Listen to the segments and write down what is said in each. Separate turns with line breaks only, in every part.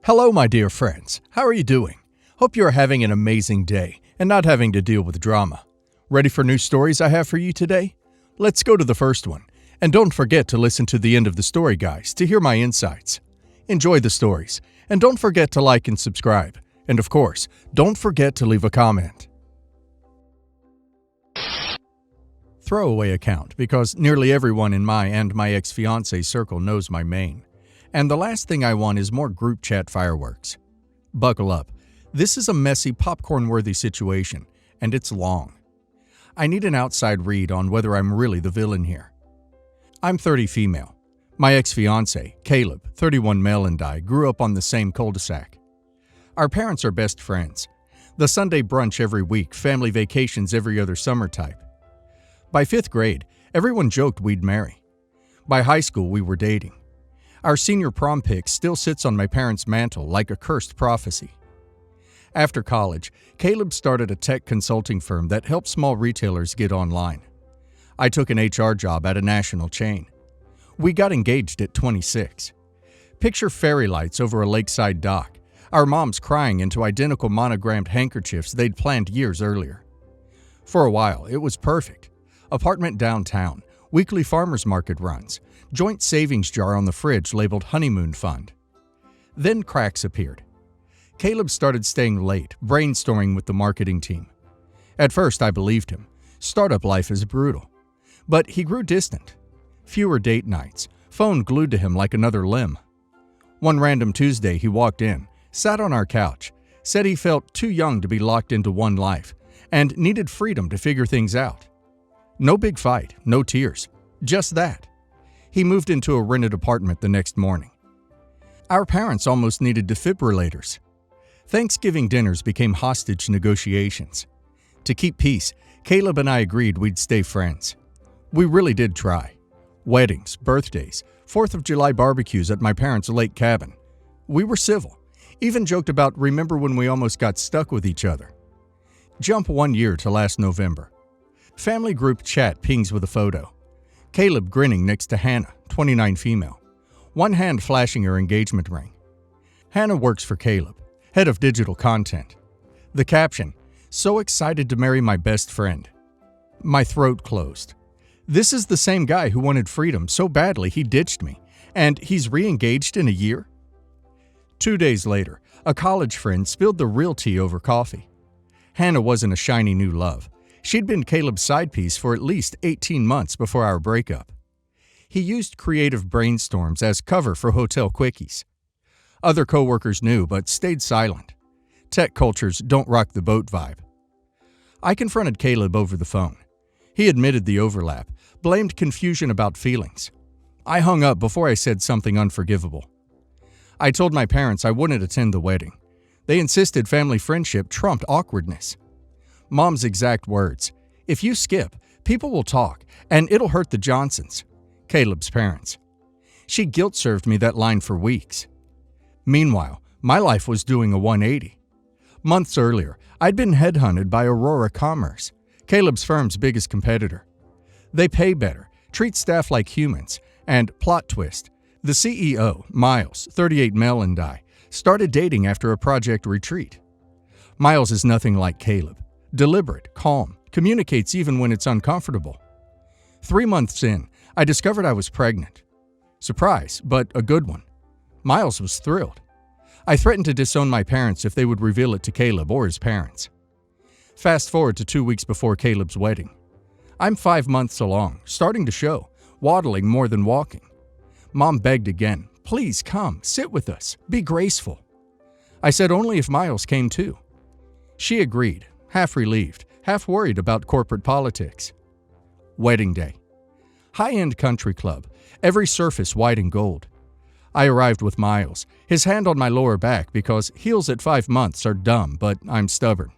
Hello, my dear friends. How are you doing? Hope you are having an amazing day and not having to deal with drama. Ready for new stories I have for you today? Let's go to the first one. And don't forget to listen to the end of the story, guys, to hear my insights. Enjoy the stories. And don't forget to like and subscribe. And of course, don't forget to leave a comment. Throwaway account, because nearly everyone in my and my ex-fiance's circle knows my main. And the last thing I want is more group chat fireworks. Buckle up. This is a messy, popcorn-worthy situation, and it's long. I need an outside read on whether I'm really the villain here. I'm 30 female. My ex-fiance, Caleb, 31 male, and I grew up on the same cul-de-sac. Our parents are best friends. The Sunday brunch every week, family vacations every other summer type. By 5th grade, everyone joked we'd marry. By high school, we were dating. Our senior prom pic still sits on my parents' mantle like a cursed prophecy. After college, Caleb started a tech consulting firm that helps small retailers get online. I took an HR job at a national chain. We got engaged at 26. Picture fairy lights over a lakeside dock, our moms crying into identical monogrammed handkerchiefs they'd planned years earlier. For a while, it was perfect. Apartment downtown, weekly farmers market runs, joint savings jar on the fridge labeled honeymoon fund. Then cracks appeared. Caleb started staying late, brainstorming with the marketing team. At first, I believed him. Startup life is brutal. But he grew distant. Fewer date nights, phone glued to him like another limb. One random Tuesday, he walked in, sat on our couch, said he felt too young to be locked into one life, and needed freedom to figure things out. No big fight, no tears, just that. He moved into a rented apartment the next morning. Our parents almost needed defibrillators. Thanksgiving dinners became hostage negotiations. To keep peace, Caleb and I agreed we'd stay friends. We really did try. Weddings, birthdays, 4th of July barbecues at my parents' lake cabin. We were civil, even joked about remember when we almost got stuck with each other. Jump 1 year to last November. Family group chat pings with a photo. Caleb grinning next to Hannah, 29 female, one hand flashing her engagement ring. Hannah works for Caleb, head of digital content. The caption, "So excited to marry my best friend." My throat closed. This is the same guy who wanted freedom so badly he ditched me, and he's re-engaged in a year? 2 days later, a college friend spilled the real tea over coffee. Hannah wasn't a shiny new love. She'd been Caleb's side piece for at least 18 months before our breakup. He used creative brainstorms as cover for hotel quickies. Other coworkers knew but stayed silent. Tech cultures don't rock the boat vibe. I confronted Caleb over the phone. He admitted the overlap, blamed confusion about feelings. I hung up before I said something unforgivable. I told my parents I wouldn't attend the wedding. They insisted family friendship trumped awkwardness. Mom's exact words, "If you skip, people will talk, and it'll hurt the Johnsons," Caleb's parents. She guilt-served me that line for weeks. Meanwhile, my life was doing a 180. Months earlier, I'd been headhunted by Aurora Commerce, Caleb's firm's biggest competitor. They pay better, treat staff like humans, and plot twist, the CEO, Miles, 38 male, and I, started dating after a project retreat. Miles is nothing like Caleb. Deliberate, calm, communicates even when it's uncomfortable. 3 months in, I discovered I was pregnant. Surprise, but a good one. Miles was thrilled. I threatened to disown my parents if they would reveal it to Caleb or his parents. Fast forward to 2 weeks before Caleb's wedding. I'm 5 months along, starting to show, waddling more than walking. Mom begged again, "Please come, sit with us, be graceful." I said only if Miles came too. She agreed, half relieved, half worried about corporate politics. Wedding day. High-end country club, every surface white and gold. I arrived with Miles, his hand on my lower back because heels at 5 months are dumb, but I'm stubborn.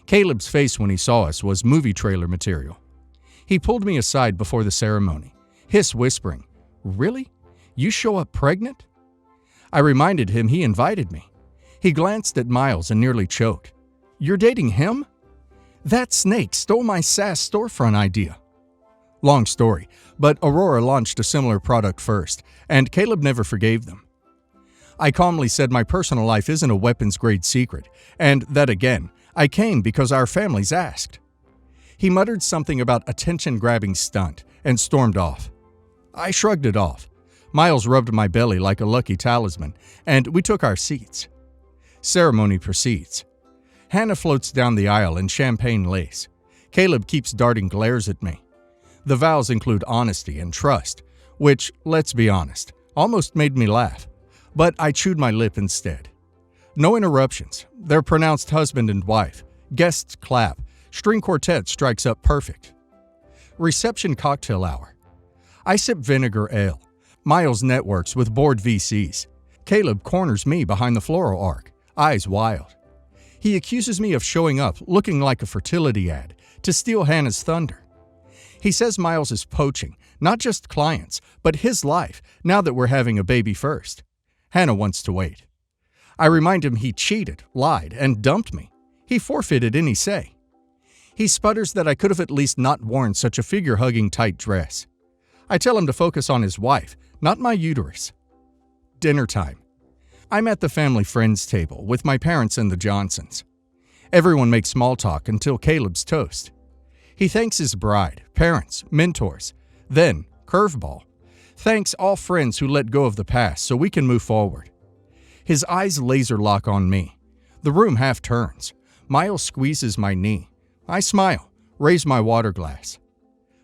Caleb's face when he saw us was movie trailer material. He pulled me aside before the ceremony, hiss whispering, "Really? You show up pregnant?" I reminded him he invited me. He glanced at Miles and nearly choked. "You're dating him? That snake stole my SaaS storefront idea." Long story, but Aurora launched a similar product first, and Caleb never forgave them. I calmly said my personal life isn't a weapons-grade secret, and that again, I came because our families asked. He muttered something about attention-grabbing stunt and stormed off. I shrugged it off. Miles rubbed my belly like a lucky talisman, and we took our seats. Ceremony proceeds. Hannah floats down the aisle in champagne lace. Caleb keeps darting glares at me. The vows include honesty and trust, which, let's be honest, almost made me laugh. But I chewed my lip instead. No interruptions. They're pronounced husband and wife. Guests clap. String quartet strikes up perfect. Reception cocktail hour. I sip vinegar ale. Miles networks with bored VCs. Caleb corners me behind the floral arc, eyes wild. He accuses me of showing up looking like a fertility ad to steal Hannah's thunder. He says Miles is poaching, not just clients, but his life now that we're having a baby first. Hannah wants to wait. I remind him he cheated, lied, and dumped me. He forfeited any say. He sputters that I could have at least not worn such a figure-hugging tight dress. I tell him to focus on his wife, not my uterus. Dinner time. I'm at the family friends table with my parents and the Johnsons. Everyone makes small talk until Caleb's toast. He thanks his bride, parents, mentors. Then, curveball. Thanks all friends who let go of the past so we can move forward. His eyes laser lock on me. The room half turns. Miles squeezes my knee. I smile, raise my water glass.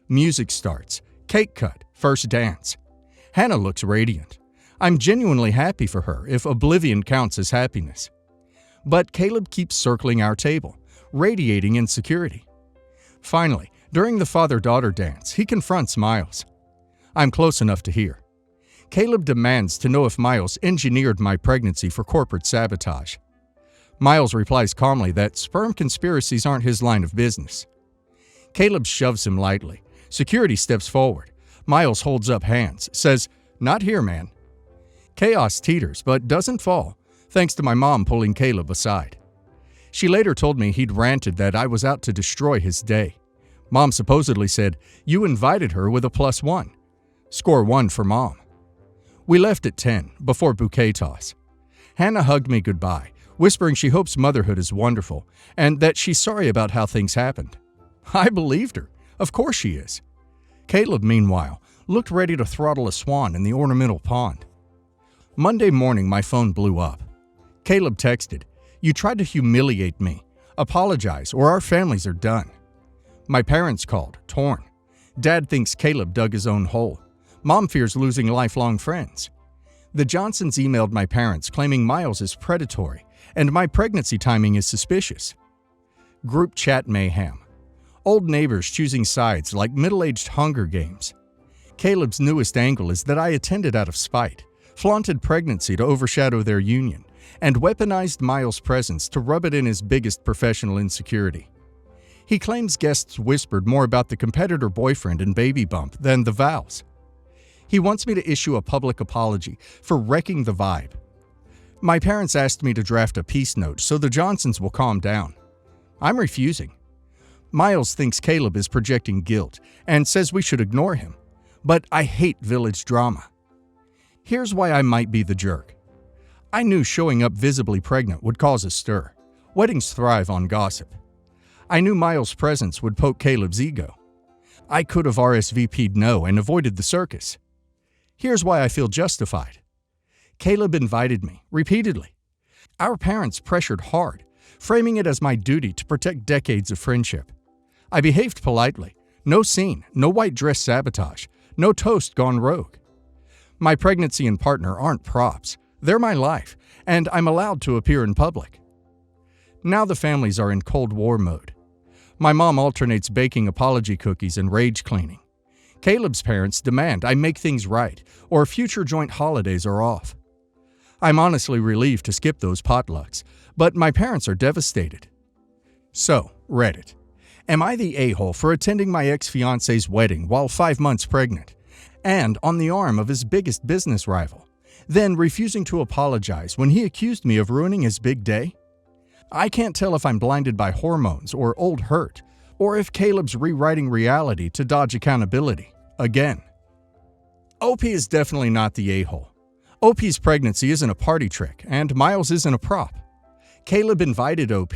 Music starts. Cake cut, first dance. Hannah looks radiant. I'm genuinely happy for her, if oblivion counts as happiness. But Caleb keeps circling our table, radiating insecurity. Finally, during the father-daughter dance, he confronts Miles. I'm close enough to hear. Caleb demands to know if Miles engineered my pregnancy for corporate sabotage. Miles replies calmly that sperm conspiracies aren't his line of business. Caleb shoves him lightly. Security steps forward. Miles holds up hands, says, "Not here, man." Chaos teeters, but doesn't fall, thanks to my mom pulling Caleb aside. She later told me he'd ranted that I was out to destroy his day. Mom supposedly said, "You invited her with a +1. Score 1 for Mom." We left at 10, before bouquet toss. Hannah hugged me goodbye, whispering she hopes motherhood is wonderful, and that she's sorry about how things happened. I believed her. Of course she is. Caleb, meanwhile, looked ready to throttle a swan in the ornamental pond. Monday morning, my phone blew up. Caleb texted, "You tried to humiliate me. Apologize, or our families are done." My parents called, torn. Dad thinks Caleb dug his own hole. Mom fears losing lifelong friends. The Johnsons emailed my parents claiming Miles is predatory, and my pregnancy timing is suspicious. Group chat mayhem. Old neighbors choosing sides like middle-aged Hunger Games. Caleb's newest angle is that I attended out of spite, flaunted pregnancy to overshadow their union, and weaponized Miles' presence to rub it in his biggest professional insecurity. He claims guests whispered more about the competitor boyfriend and baby bump than the vows. He wants me to issue a public apology for wrecking the vibe. My parents asked me to draft a peace note so the Johnsons will calm down. I'm refusing. Miles thinks Caleb is projecting guilt and says we should ignore him. But I hate village drama. Here's why I might be the jerk. I knew showing up visibly pregnant would cause a stir. Weddings thrive on gossip. I knew Miles' presence would poke Caleb's ego. I could have RSVP'd no and avoided the circus. Here's why I feel justified. Caleb invited me, repeatedly. Our parents pressured hard, framing it as my duty to protect decades of friendship. I behaved politely. No scene, no white dress sabotage, no toast gone rogue. My pregnancy and partner aren't props. They're my life, and I'm allowed to appear in public. Now the families are in Cold War mode. My mom alternates baking apology cookies and rage cleaning. Caleb's parents demand I make things right, or future joint holidays are off. I'm honestly relieved to skip those potlucks, but my parents are devastated. So, Reddit. Am I the a-hole for attending my ex-fiance's wedding while 5 months pregnant, and on the arm of his biggest business rival, then refusing to apologize when he accused me of ruining his big day? I can't tell if I'm blinded by hormones or old hurt, or if Caleb's rewriting reality to dodge accountability. Again. OP is definitely not the a-hole. OP's pregnancy isn't a party trick, and Miles isn't a prop. Caleb invited OP.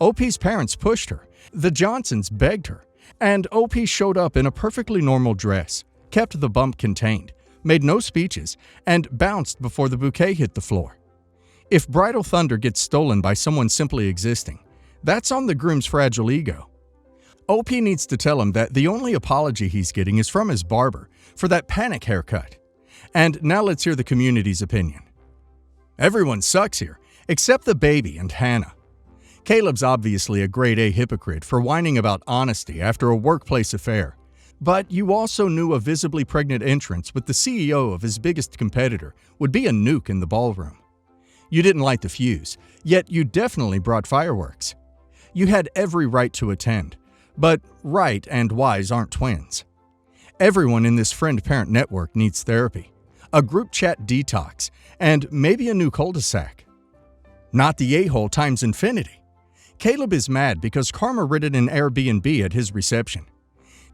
OP's parents pushed her. The Johnsons begged her. And OP showed up in a perfectly normal dress, kept the bump contained, made no speeches, and bounced before the bouquet hit the floor. If bridal thunder gets stolen by someone simply existing, that's on the groom's fragile ego. OP needs to tell him that the only apology he's getting is from his barber for that panic haircut. And now let's hear the community's opinion. Everyone sucks here, except the baby and Hannah. Caleb's obviously a grade A hypocrite for whining about honesty after a workplace affair. But you also knew a visibly pregnant entrance with the CEO of his biggest competitor would be a nuke in the ballroom. You didn't light the fuse, yet you definitely brought fireworks. You had every right to attend, but right and wise aren't twins. Everyone in this friend-parent network needs therapy, a group chat detox, and maybe a new cul-de-sac. Not the a-hole times infinity. Caleb is mad because Karma rented an Airbnb at his reception.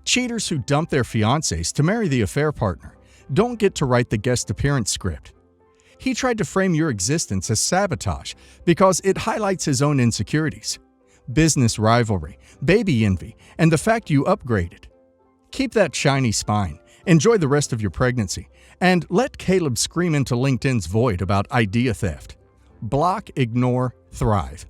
Cheaters who dump their fiancés to marry the affair partner don't get to write the guest appearance script. He tried to frame your existence as sabotage because it highlights his own insecurities. Business rivalry, baby envy, and the fact you upgraded. Keep that shiny spine, enjoy the rest of your pregnancy, and let Caleb scream into LinkedIn's void about idea theft. Block, ignore, thrive.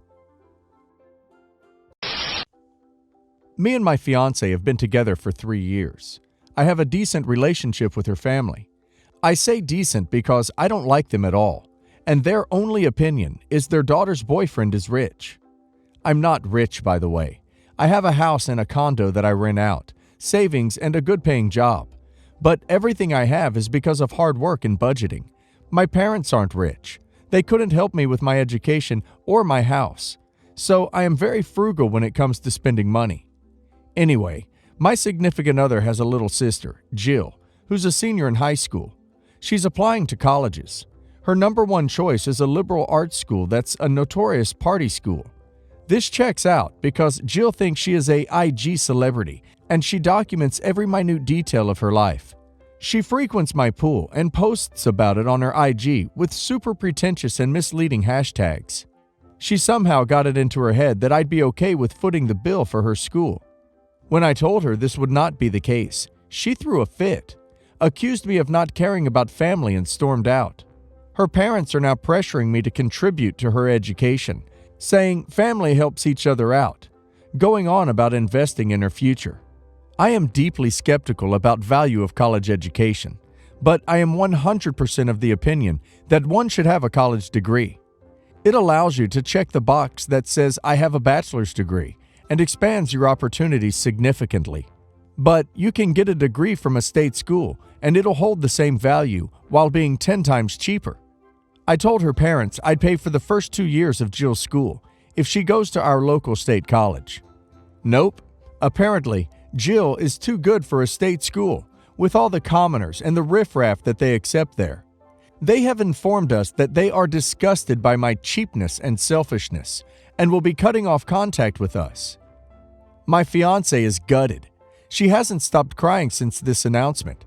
Me and my fiancé have been together for 3 years. I have a decent relationship with her family. I say decent because I don't like them at all, and their only opinion is their daughter's boyfriend is rich. I'm not rich, by the way. I have a house and a condo that I rent out, savings, and a good-paying job. But everything I have is because of hard work and budgeting. My parents aren't rich. They couldn't help me with my education or my house. So I am very frugal when it comes to spending money. Anyway, my significant other has a little sister, Jill, who's a senior in high school. She's applying to colleges. Her number one choice is a liberal arts school that's a notorious party school. This checks out because Jill thinks she is a IG celebrity and she documents every minute detail of her life. She frequents my pool and posts about it on her IG with super pretentious and misleading hashtags. She somehow got it into her head that I'd be okay with footing the bill for her school. When I told her this would not be the case, she threw a fit, accused me of not caring about family, and stormed out. Her parents are now pressuring me to contribute to her education, saying family helps each other out, going on about investing in her future. I am deeply skeptical about value of college education, but I am 100% of the opinion that one should have a college degree. It allows you to check the box that says I have a bachelor's degree and expands your opportunities significantly. But you can get a degree from a state school and it'll hold the same value while being 10 times cheaper. I told her parents I'd pay for the first 2 years of Jill's school if she goes to our local state college. Nope. Apparently, Jill is too good for a state school with all the commoners and the riffraff that they accept there. They have informed us that they are disgusted by my cheapness and selfishness and will be cutting off contact with us. My fiancé is gutted. She hasn't stopped crying since this announcement.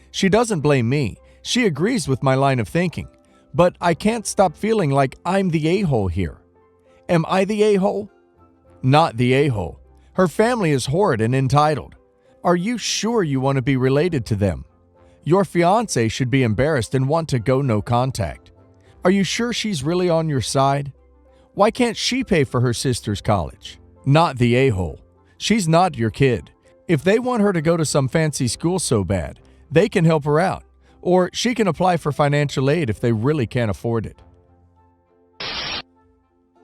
She doesn't blame me. She agrees with my line of thinking. But I can't stop feeling like I'm the a-hole here. Am I the a-hole? Not the a-hole. Her family is horrid and entitled. Are you sure you want to be related to them? Your fiancé should be embarrassed and want to go no contact. Are you sure she's really on your side? Why can't she pay for her sister's college? Not the a-hole. She's not your kid. If they want her to go to some fancy school so bad, they can help her out. Or she can apply for financial aid if they really can't afford it.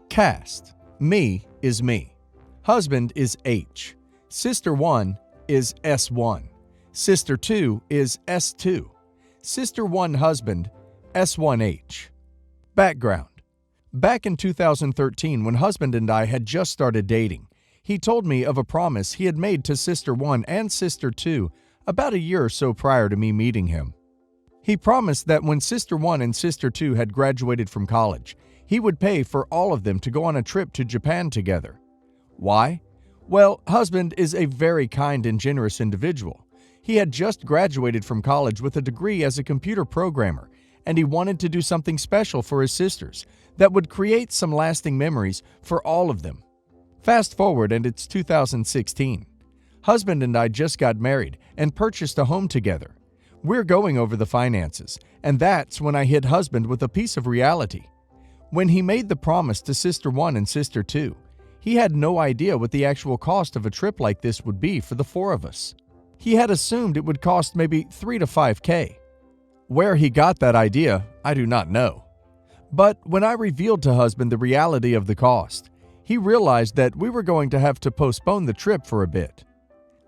Cast. Me is me. Husband is H. Sister 1 is S1. Sister 2 is S2. Sister 1 husband, S1H. Background. Back in 2013, when husband and I had just started dating, he told me of a promise he had made to Sister 1 and Sister 2 about a year or so prior to me meeting him. He promised that when Sister 1 and Sister 2 had graduated from college, he would pay for all of them to go on a trip to Japan together. Why? Well, husband is a very kind and generous individual. He had just graduated from college with a degree as a computer programmer and he wanted to do something special for his sisters that would create some lasting memories for all of them. Fast forward, and it's 2016. Husband and I just got married and purchased a home together. We're going over the finances, and that's when I hit husband with a piece of reality. When he made the promise to Sister 1 and Sister 2, he had no idea what the actual cost of a trip like this would be for the four of us. He had assumed it would cost maybe $3 to $5K. Where he got that idea, I do not know. But when I revealed to husband the reality of the cost, he realized that we were going to have to postpone the trip for a bit.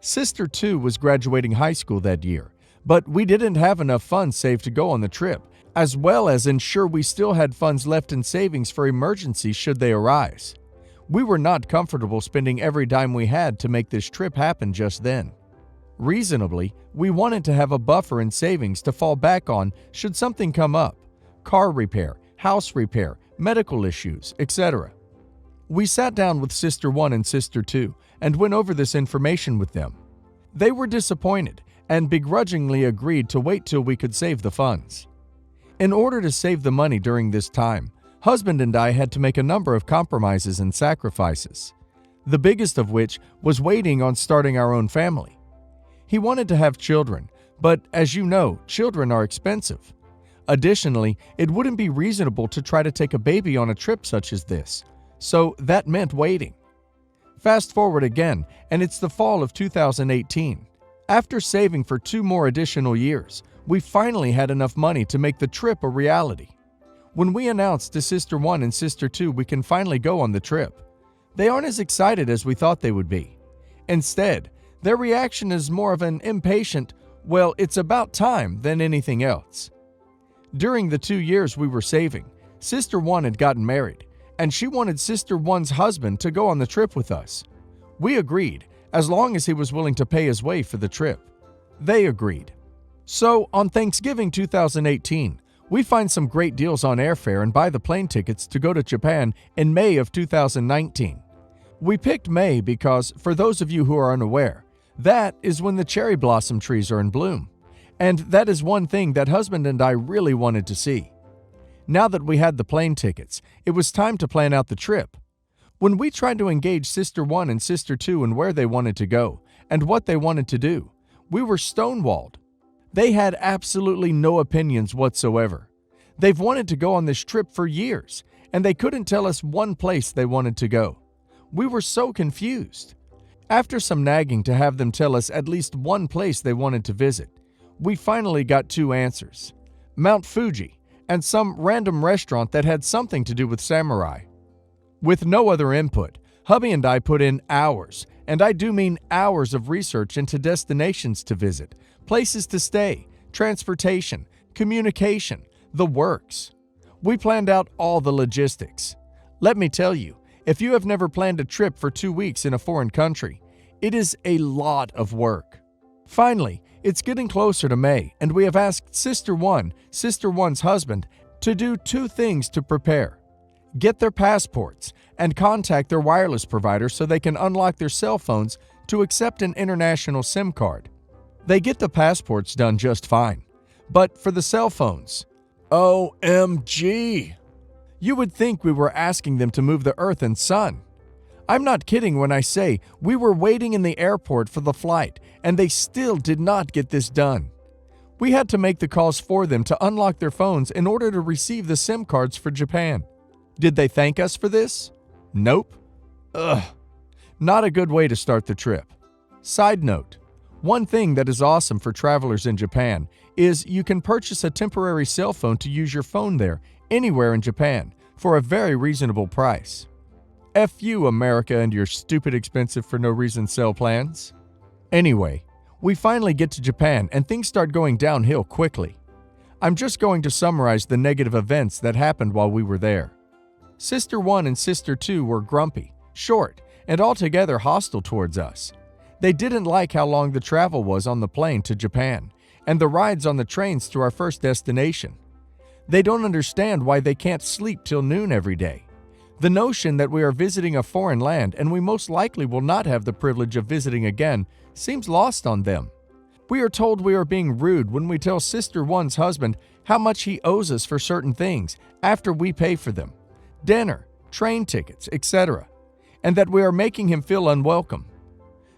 Sister 2 was graduating high school that year, but we didn't have enough funds saved to go on the trip, as well as ensure we still had funds left in savings for emergencies should they arise. We were not comfortable spending every dime we had to make this trip happen just then. Reasonably, we wanted to have a buffer in savings to fall back on should something come up: car repair, house repair, medical issues, etc. We sat down with Sister 1 and Sister 2 and went over this information with them. They were disappointed and begrudgingly agreed to wait till we could save the funds. In order to save the money during this time, husband and I had to make a number of compromises and sacrifices, the biggest of which was waiting on starting our own family. He wanted to have children, but as you know, children are expensive. Additionally, it wouldn't be reasonable to try to take a baby on a trip such as this, so that meant waiting. Fast forward again, and it's the fall of 2018. After saving for 2 more additional years, we finally had enough money to make the trip a reality. When we announced to Sister 1 and Sister 2 we can finally go on the trip, they aren't as excited as we thought they would be. Instead, their reaction is more of an impatient, "Well, it's about time," than anything else. During the 2 years we were saving, Sister 1 had gotten married, and she wanted Sister 1's husband to go on the trip with us. We agreed, as long as he was willing to pay his way for the trip. They agreed. So, on Thanksgiving 2018, we find some great deals on airfare and buy the plane tickets to go to Japan in May of 2019. We picked May because, for those of you who are unaware, that is when the cherry blossom trees are in bloom, and that is one thing that husband and I really wanted to see. Now that we had the plane tickets, it was time to plan out the trip. When we tried to engage Sister 1 and Sister 2 in where they wanted to go and what they wanted to do, we were stonewalled. They had absolutely no opinions whatsoever. They've wanted to go on this trip for years, and they couldn't tell us one place they wanted to go. We were so confused. After some nagging to have them tell us at least one place they wanted to visit, we finally got 2 answers: Mount Fuji and some random restaurant that had something to do with samurai. With no other input, hubby and I put in hours, and I do mean hours of research into destinations to visit, places to stay, transportation, communication, the works. We planned out all the logistics. Let me tell you, if you have never planned a trip for 2 weeks in a foreign country, it is a lot of work. Finally, it's getting closer to May, and we have asked Sister 1, Sister 1's husband, to do 2 things to prepare: get their passports and contact their wireless provider so they can unlock their cell phones to accept an international SIM card. They get the passports done just fine, but for the cell phones, OMG! You would think we were asking them to move the earth and sun. I'm not kidding when I say we were waiting in the airport for the flight, and they still did not get this done. We had to make the calls for them to unlock their phones in order to receive the SIM cards for Japan. Did they thank us for this? Nope. Ugh. Not a good way to start the trip. Side note, one thing that is awesome for travelers in Japan is you can purchase a temporary cell phone to use your phone there, anywhere in Japan, for a very reasonable price. F you, America, and your stupid expensive for no reason cell plans. Anyway, we finally get to Japan and things start going downhill quickly. I'm just going to summarize the negative events that happened while we were there. Sister 1 and Sister 2 were grumpy, short, and altogether hostile towards us. They didn't like how long the travel was on the plane to Japan, and the rides on the trains to our first destination. They don't understand why they can't sleep till noon every day. The notion that we are visiting a foreign land and we most likely will not have the privilege of visiting again seems lost on them. We are told we are being rude when we tell Sister One's husband how much he owes us for certain things after we pay for them, dinner, train tickets, etc., and that we are making him feel unwelcome.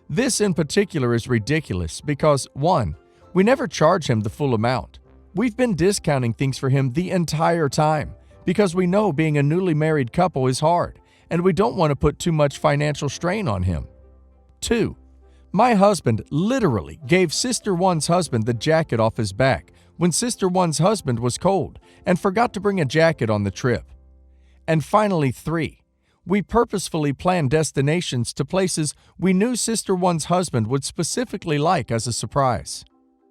This in particular is ridiculous because 1. We never charge him the full amount. We've been discounting things for him the entire time because we know being a newly married couple is hard and we don't want to put too much financial strain on him. 2. My husband literally gave Sister One's husband the jacket off his back when Sister One's husband was cold and forgot to bring a jacket on the trip. And finally 3. We purposefully planned destinations to places we knew Sister One's husband would specifically like as a surprise.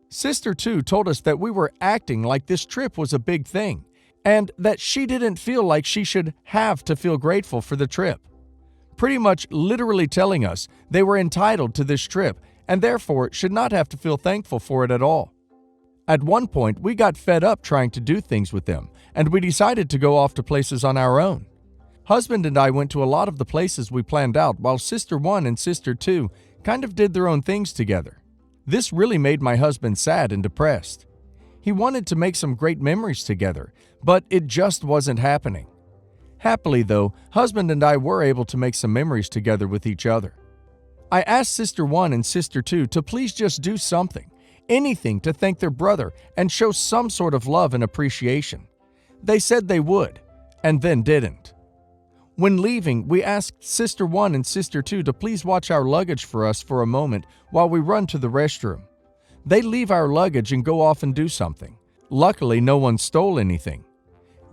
Sister 2 told us that we were acting like this trip was a big thing and that she didn't feel like she should have to feel grateful for the trip. Pretty much literally telling us they were entitled to this trip and therefore should not have to feel thankful for it at all. At one point, we got fed up trying to do things with them and we decided to go off to places on our own. Husband and I went to a lot of the places we planned out while Sister 1 and Sister 2 kind of did their own things together. This really made my husband sad and depressed. He wanted to make some great memories together, but it just wasn't happening. Happily though, husband and I were able to make some memories together with each other. I asked Sister 1 and Sister 2 to please just do something, anything to thank their brother and show some sort of love and appreciation. They said they would, and then didn't. When leaving, we asked Sister 1 and Sister 2 to please watch our luggage for us for a moment while we run to the restroom. They leave our luggage and go off and do something. Luckily, no one stole anything.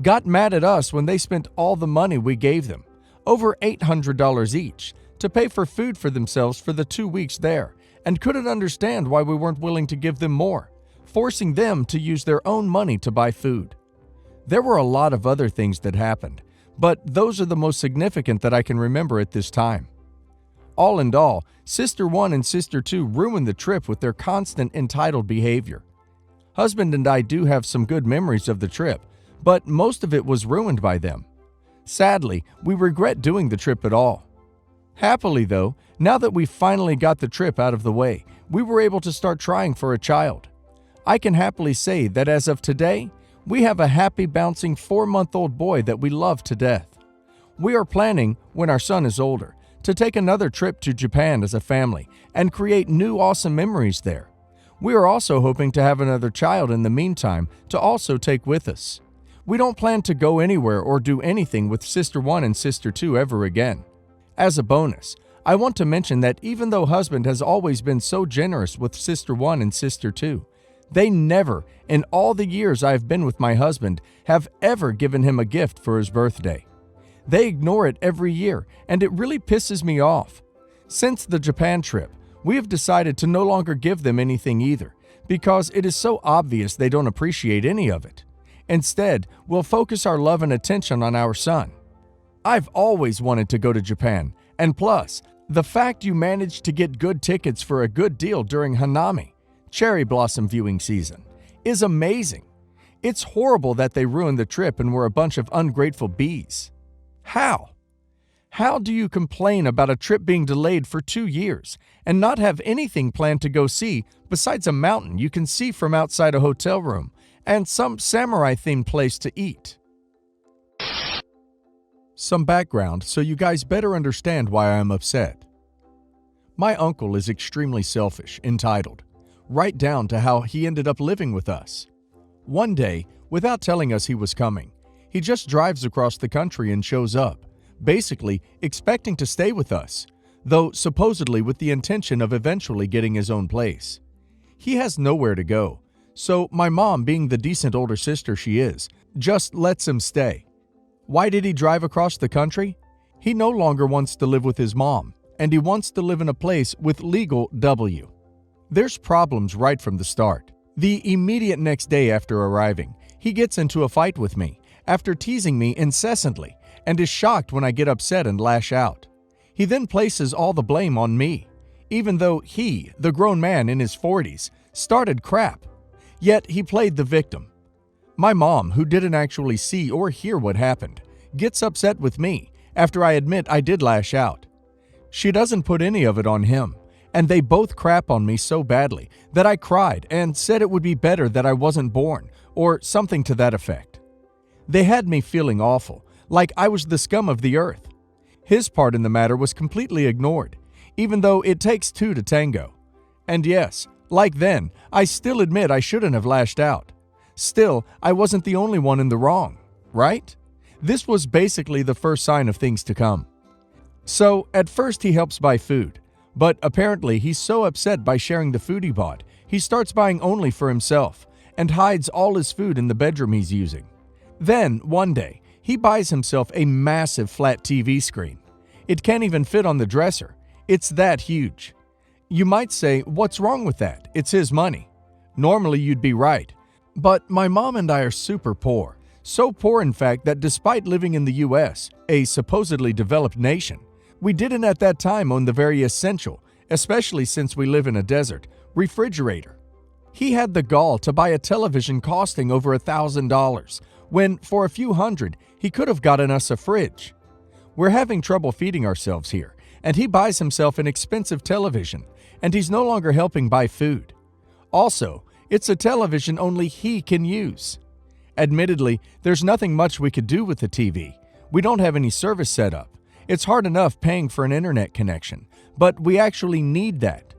Got mad at us when they spent all the money we gave them, over $800 each, to pay for food for themselves for the 2 weeks there, and couldn't understand why we weren't willing to give them more, forcing them to use their own money to buy food. There were a lot of other things that happened, but those are the most significant that I can remember at this time. All in all, Sister 1 and Sister 2 ruined the trip with their constant entitled behavior. Husband and I do have some good memories of the trip, but most of it was ruined by them. Sadly, we regret doing the trip at all. Happily though, now that we finally got the trip out of the way, we were able to start trying for a child. I can happily say that as of today, we have a happy bouncing 4-month-old boy that we love to death. We are planning, when our son is older, to take another trip to Japan as a family and create new awesome memories there. We are also hoping to have another child in the meantime to also take with us. We don't plan to go anywhere or do anything with Sister 1 and Sister 2 ever again. As a bonus, I want to mention that even though husband has always been so generous with Sister 1 and Sister 2, they never, in all the years I have been with my husband, have ever given him a gift for his birthday. They ignore it every year, and it really pisses me off. Since the Japan trip, we have decided to no longer give them anything either, because it is so obvious they don't appreciate any of it. Instead, we'll focus our love and attention on our son. I've always wanted to go to Japan, and plus, the fact you managed to get good tickets for a good deal during Hanami, cherry blossom viewing season, is amazing. It's horrible that they ruined the trip and were a bunch of ungrateful bees. How? How do you complain about a trip being delayed for 2 years and not have anything planned to go see besides a mountain you can see from outside a hotel room and some samurai-themed place to eat? Some background so you guys better understand why I am upset. My uncle is extremely selfish, entitled, right down to how he ended up living with us. One day, without telling us he was coming, he just drives across the country and shows up, basically expecting to stay with us, though supposedly with the intention of eventually getting his own place. He has nowhere to go, so my mom, being the decent older sister she is, just lets him stay. Why did he drive across the country? He no longer wants to live with his mom, and he wants to live in a place with legal W. There's problems right from the start. The immediate next day after arriving, he gets into a fight with me, after teasing me incessantly, and is shocked when I get upset and lash out. He then places all the blame on me, even though he, the grown man in his 40s, started crap. Yet he played the victim. My mom, who didn't actually see or hear what happened, gets upset with me after I admit I did lash out. She doesn't put any of it on him, and they both crap on me so badly that I cried and said it would be better that I wasn't born, or something to that effect. They had me feeling awful, like I was the scum of the earth. His part in the matter was completely ignored, even though it takes two to tango. And yes, like then, I still admit I shouldn't have lashed out. Still, I wasn't the only one in the wrong, right? This was basically the first sign of things to come. So, at first he helps buy food, but apparently he's so upset by sharing the food he bought, he starts buying only for himself and hides all his food in the bedroom he's using. Then, one day, he buys himself a massive flat TV screen. It can't even fit on the dresser. It's that huge. You might say, what's wrong with that? It's his money. Normally you'd be right. But my mom and I are super poor. So poor, in fact, that despite living in the US, a supposedly developed nation, we didn't at that time own the very essential, especially since we live in a desert, refrigerator. He had the gall to buy a television costing over $1,000, when for a few hundred, he could have gotten us a fridge. We're having trouble feeding ourselves here, and he buys himself an expensive television, and he's no longer helping buy food. Also, it's a television only he can use. Admittedly, there's nothing much we could do with the TV. We don't have any service set up. It's hard enough paying for an internet connection, but we actually need that.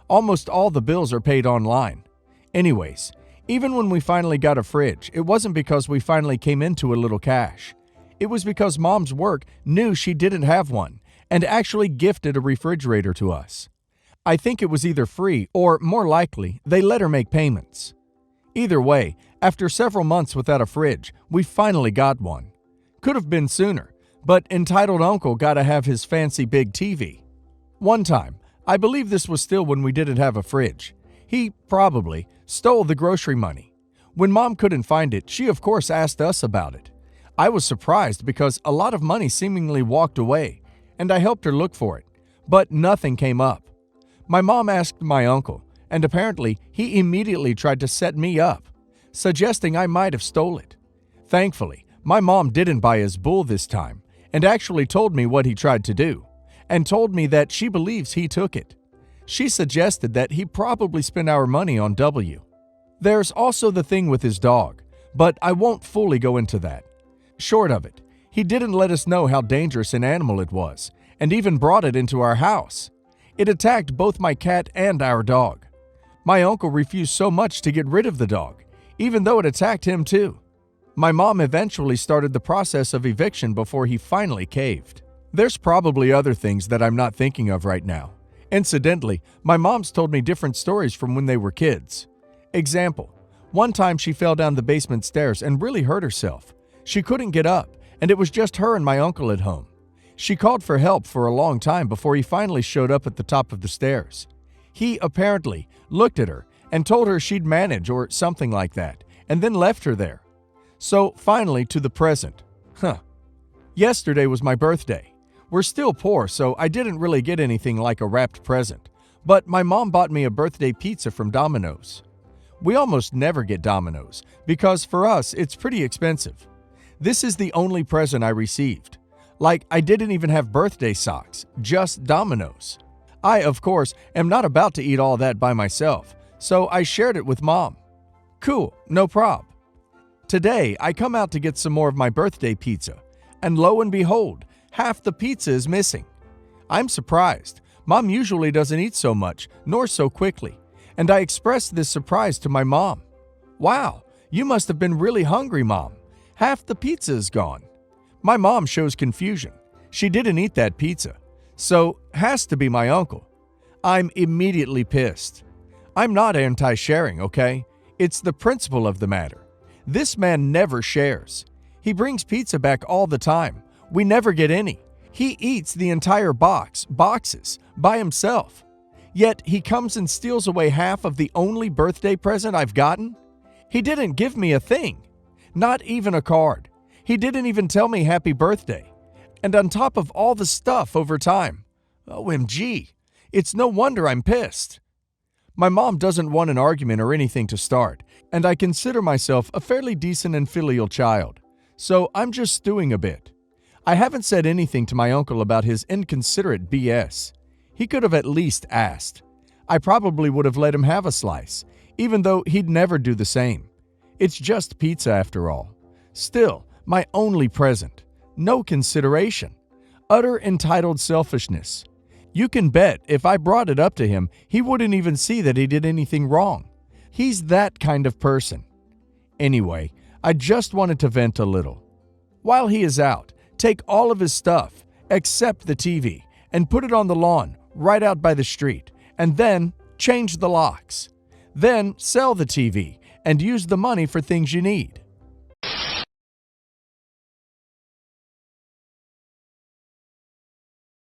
Almost all the bills are paid online. Anyways, even when we finally got a fridge, it wasn't because we finally came into a little cash. It was because Mom's work knew she didn't have one and actually gifted a refrigerator to us. I think it was either free or, more likely, they let her make payments. Either way, after several months without a fridge, we finally got one. Could have been sooner, but entitled uncle gotta have his fancy big TV. One time, I believe this was still when we didn't have a fridge, he probably stole the grocery money. When Mom couldn't find it, she of course asked us about it. I was surprised because a lot of money seemingly walked away, and I helped her look for it, but nothing came up. My mom asked my uncle, and apparently he immediately tried to set me up, suggesting I might have stole it. Thankfully, my mom didn't buy his bull this time, and actually told me what he tried to do, and told me that she believes he took it. She suggested that he probably spent our money on W. There's also the thing with his dog, but I won't fully go into that. Short of it, he didn't let us know how dangerous an animal it was, and even brought it into our house. It attacked both my cat and our dog. My uncle refused so much to get rid of the dog, even though it attacked him too. My mom eventually started the process of eviction before he finally caved. There's probably other things that I'm not thinking of right now. Incidentally, my mom's told me different stories from when they were kids. Example, one time she fell down the basement stairs and really hurt herself. She couldn't get up, and it was just her and my uncle at home. She called for help for a long time before he finally showed up at the top of the stairs. He apparently looked at her and told her she'd manage or something like that, and then left her there. So finally to the present. Yesterday was my birthday. We're still poor, so I didn't really get anything like a wrapped present, but my mom bought me a birthday pizza from Domino's. We almost never get Domino's because for us it's pretty expensive. This is the only present I received. Like, I didn't even have birthday socks, just Domino's. I, of course, am not about to eat all that by myself, so I shared it with Mom. Cool, no prob. Today, I come out to get some more of my birthday pizza, and lo and behold, half the pizza is missing. I'm surprised. Mom usually doesn't eat so much, nor so quickly, and I expressed this surprise to my mom. Wow, you must have been really hungry, Mom. Half the pizza is gone. My mom shows confusion. She didn't eat that pizza, so has to be my uncle. I'm immediately pissed. I'm not anti-sharing, okay? It's the principle of the matter. This man never shares. He brings pizza back all the time. We never get any. He eats the entire boxes, by himself. Yet he comes and steals away half of the only birthday present I've gotten? He didn't give me a thing. Not even a card. He didn't even tell me happy birthday. And on top of all the stuff over time. OMG. It's no wonder I'm pissed. My mom doesn't want an argument or anything to start, and I consider myself a fairly decent and filial child. So I'm just stewing a bit. I haven't said anything to my uncle about his inconsiderate BS. He could have at least asked. I probably would have let him have a slice, even though he'd never do the same. It's just pizza after all. Still, my only present. No consideration. Utter entitled selfishness. You can bet if I brought it up to him, he wouldn't even see that he did anything wrong. He's that kind of person. Anyway, I just wanted to vent a little. While he is out, take all of his stuff, except the TV, and put it on the lawn, right out by the street, and then change the locks. Then sell the TV and use the money for things you need.